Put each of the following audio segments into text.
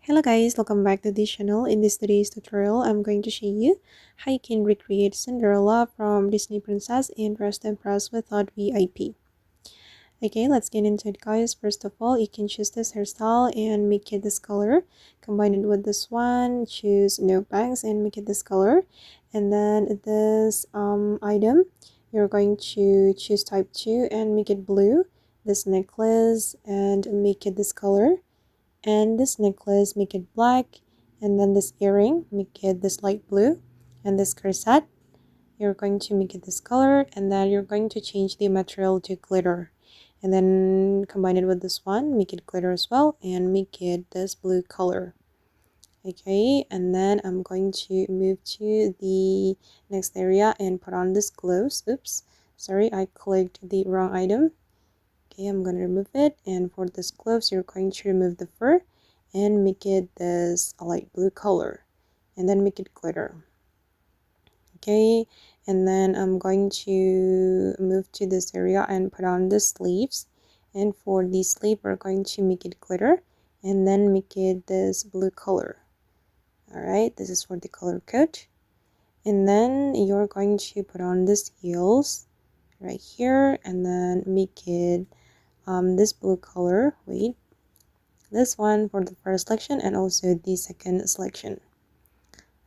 Hello guys, welcome back to this channel. In this today's tutorial, I'm going to show you how you can recreate Cinderella from Disney Princess in Dress to Impress without VIP. Okay, let's get into it guys. First of all, you can choose this hairstyle and make it this color. Combine it with this one, choose no bangs and make it this color. And then this item, you're going to choose type 2 and make it blue. This necklace and make it this color. And this necklace, make it black. And then this earring, make it this light blue. And this corset, you're going to make it this color. And then you're going to change the material to glitter. And then combine it with this one, make it glitter as well, and make it this blue color. Okay, and then I'm going to move to the next area and put on this gloves. Oops, sorry, I clicked the wrong item. Okay, I'm going to remove it. And for this gloves, you're going to remove the fur and make it this light blue color. And then make it glitter. Okay, and then I'm going to move to this area and put on the sleeves. And for the sleeve, we're going to make it glitter and then make it this blue color. Alright, this is for the color code. And then you're going to put on this heels right here and then make it this blue color. Wait, this one for the first selection and also the second selection.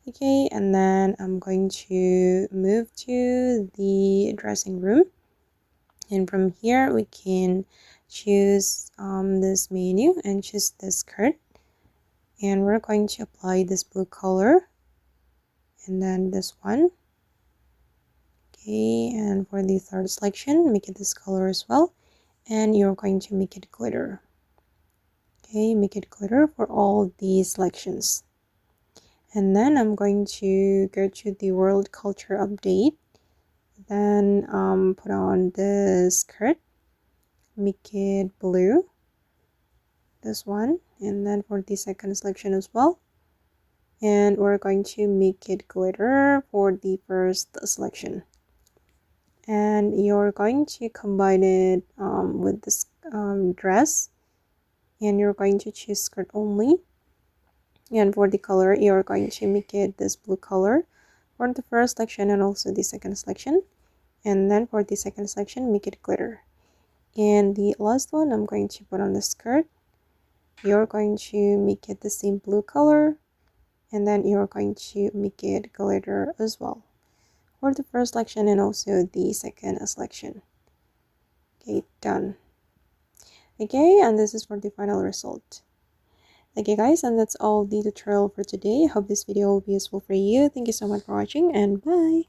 Okay, and then I'm going to move to the dressing room. And from here, we can choose this menu and choose this skirt. And we're going to apply this blue color. And then this one. Okay, and for the third selection, make it this color as well. And you're going to make it glitter. Okay, make it glitter for all these selections. And then I'm going to go to the world culture update. Then put on the skirt, make it blue, this one, and then for the second selection as well. And we're going to make it glitter for the first selection. And you're going to combine it with this dress, and you're going to choose skirt only. And for the color, you're going to make it this blue color for the first selection and also the second selection. And then for the second selection, make it glitter. And the last one, I'm going to put on the skirt. You're going to make it the same blue color. And then you're going to make it glitter as well for the first selection and also the second selection. Okay, done. Okay, and this is for the final result. Okay guys, and that's all the tutorial for today. I hope this video will be useful for you. Thank you so much for watching and bye.